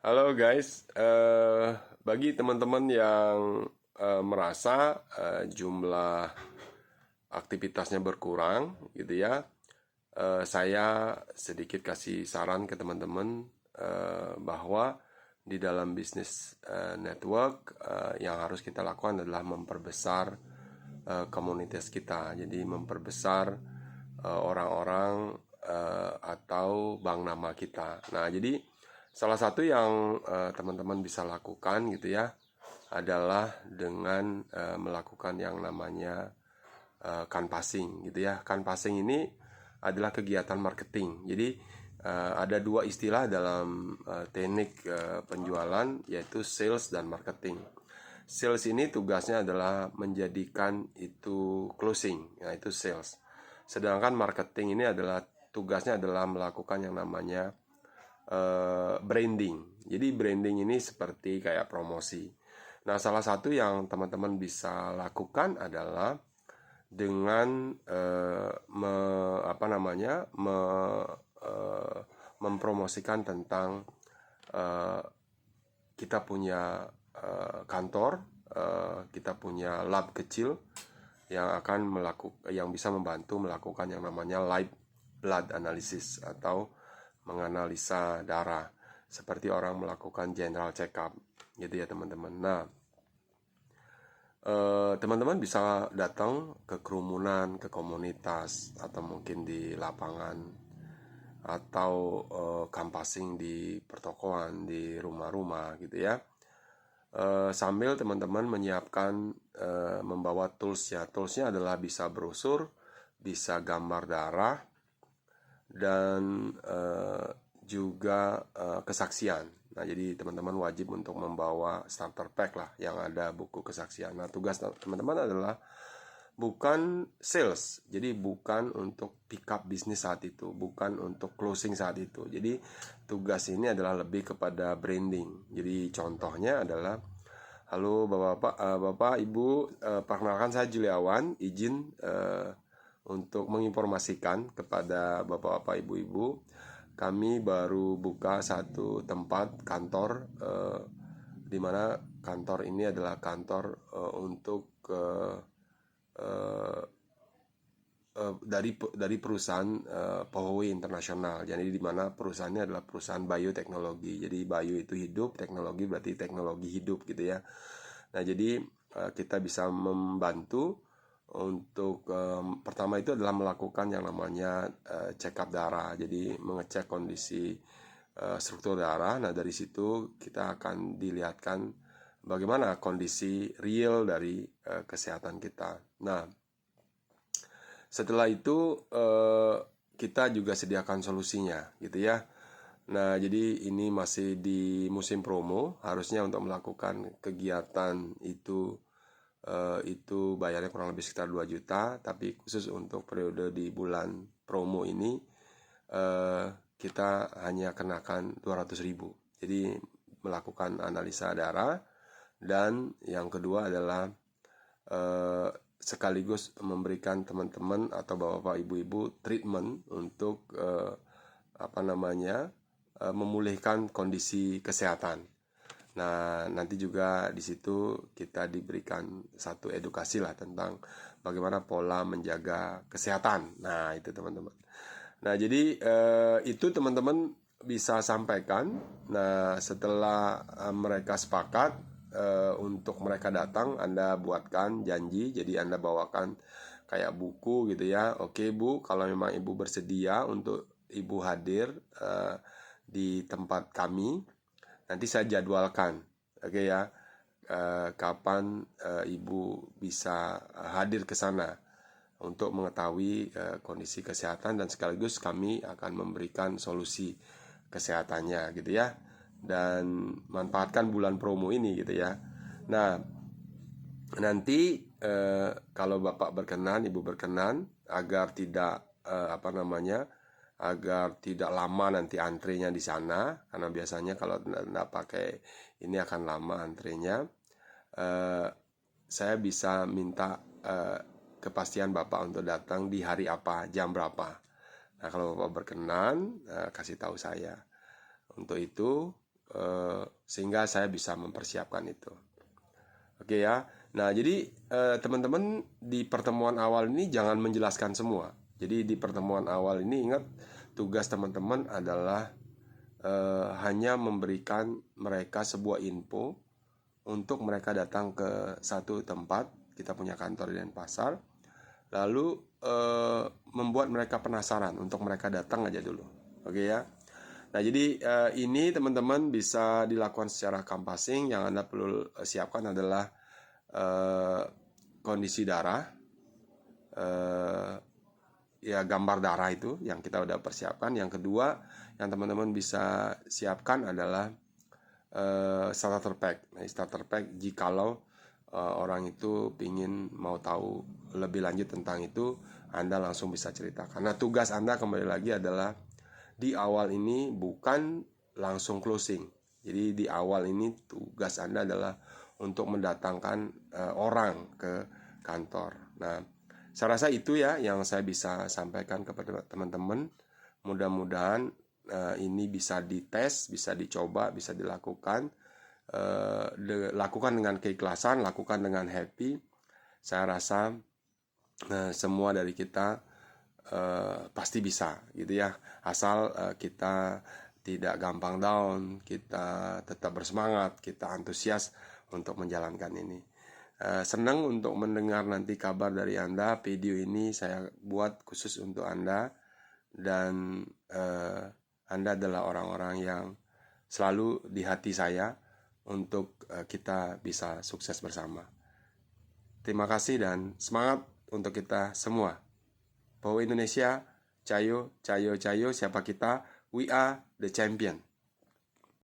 Halo guys, bagi teman-teman yang merasa jumlah aktivitasnya berkurang gitu ya, saya sedikit kasih saran ke teman-teman bahwa di dalam bisnis network yang harus kita lakukan adalah memperbesar komunitas kita. Jadi memperbesar orang-orang atau bank nama kita. Nah, jadi salah satu yang teman-teman bisa lakukan gitu ya adalah dengan melakukan yang namanya canvassing gitu ya. Canvassing ini adalah kegiatan marketing. Jadi ada dua istilah dalam teknik penjualan, yaitu sales dan marketing. Sales ini tugasnya adalah menjadikan itu closing, yaitu sales. Sedangkan marketing ini adalah tugasnya adalah melakukan yang namanya branding. Jadi branding ini seperti kayak promosi. Nah, salah satu yang teman-teman bisa lakukan adalah dengan mempromosikan tentang eh, kita punya kantor, kita punya lab kecil yang bisa membantu melakukan yang namanya live blood analysis atau menganalisa darah seperti orang melakukan general check up gitu ya teman-teman. Nah, teman-teman bisa datang ke kerumunan, ke komunitas, atau mungkin di lapangan, atau canvassing di pertokoan, di rumah-rumah gitu ya. Sambil teman-teman menyiapkan membawa toolsnya. Toolsnya adalah bisa brosur, bisa gambar darah, dan juga kesaksian. Nah, jadi teman-teman wajib untuk membawa starter pack lah yang ada buku kesaksian. Nah, tugas teman-teman adalah bukan sales. Jadi bukan untuk pick up bisnis saat itu, bukan untuk closing saat itu. Jadi tugas ini adalah lebih kepada branding. Jadi contohnya adalah, halo Bapak-bapak, Bapak Ibu, perkenalkan saya Juliawan, izin untuk menginformasikan kepada Bapak-bapak Ibu-ibu, kami baru buka satu tempat kantor, di mana kantor ini adalah kantor untuk eh, dari perusahaan Powei Internasional. Jadi di mana perusahaannya adalah perusahaan bioteknologi. Jadi bio itu hidup, teknologi berarti teknologi hidup gitu ya. Nah, jadi kita bisa membantu untuk pertama itu adalah melakukan yang namanya check up darah. Jadi mengecek kondisi struktur darah. Nah, dari situ kita akan dilihatkan bagaimana kondisi real dari kesehatan kita. Nah, setelah itu kita juga sediakan solusinya gitu ya. Nah, jadi ini masih di musim promo, harusnya untuk melakukan kegiatan itu bayarnya kurang lebih sekitar 2 juta, tapi khusus untuk periode di bulan promo ini eh, kita hanya kenakan 200.000. Jadi melakukan analisa darah, dan yang kedua adalah sekaligus memberikan teman-teman atau bapak-bapak ibu-ibu treatment untuk memulihkan kondisi kesehatan. Nah, nanti juga di situ kita diberikan satu edukasi lah tentang bagaimana pola menjaga kesehatan. Nah, itu teman-teman. Nah, jadi itu teman-teman bisa sampaikan. Nah, setelah mereka sepakat untuk mereka datang, Anda buatkan janji. Jadi Anda bawakan kayak buku gitu ya. Oke Bu, kalau memang Ibu bersedia untuk Ibu hadir di tempat kami, nanti saya jadwalkan. Oke ya, kapan Ibu bisa hadir ke sana untuk mengetahui kondisi kesehatan, dan sekaligus kami akan memberikan solusi kesehatannya gitu ya, dan manfaatkan bulan promo ini gitu ya. Nah, nanti kalau Bapak berkenan, Ibu berkenan, agar tidak agar tidak lama nanti antrenya di sana, karena biasanya kalau tidak pakai ini akan lama antrenya. Saya bisa minta kepastian Bapak untuk datang di hari apa, jam berapa. Nah, kalau Bapak berkenan, kasih tahu saya. Untuk itu, sehingga saya bisa mempersiapkan itu. Oke ya. Nah, jadi teman-teman di pertemuan awal ini jangan menjelaskan semua. Jadi di pertemuan awal ini ingat, tugas teman-teman adalah hanya memberikan mereka sebuah info untuk mereka datang ke satu tempat. Kita punya kantor di Denpasar. Lalu membuat mereka penasaran untuk mereka datang aja dulu. Oke ya. Nah, jadi ini teman-teman bisa dilakukan secara canvassing. Yang Anda perlu siapkan adalah kondisi darah, ya gambar darah itu yang kita udah persiapkan. Yang kedua yang teman-teman bisa siapkan adalah starter pack. Nah, starter pack jikalau orang itu ingin mau tahu lebih lanjut tentang itu, Anda langsung bisa cerita. Karena tugas Anda kembali lagi adalah di awal ini bukan langsung closing. Jadi di awal ini tugas Anda adalah untuk mendatangkan orang ke kantor. Nah, saya rasa itu ya yang saya bisa sampaikan kepada teman-teman. Mudah-mudahan ini bisa dites, bisa dicoba, bisa dilakukan. Lakukan dengan keikhlasan, lakukan dengan happy. Saya rasa semua dari kita pasti bisa gitu ya, asal kita tidak gampang down, kita tetap bersemangat, kita antusias untuk menjalankan ini. Senang untuk mendengar nanti kabar dari Anda. Video ini saya buat khusus untuk Anda, dan Anda adalah orang-orang yang selalu di hati saya untuk kita bisa sukses bersama. Terima kasih dan semangat untuk kita semua. Bahwa Indonesia, cayo, cayo, cayo, siapa kita? We are the champion.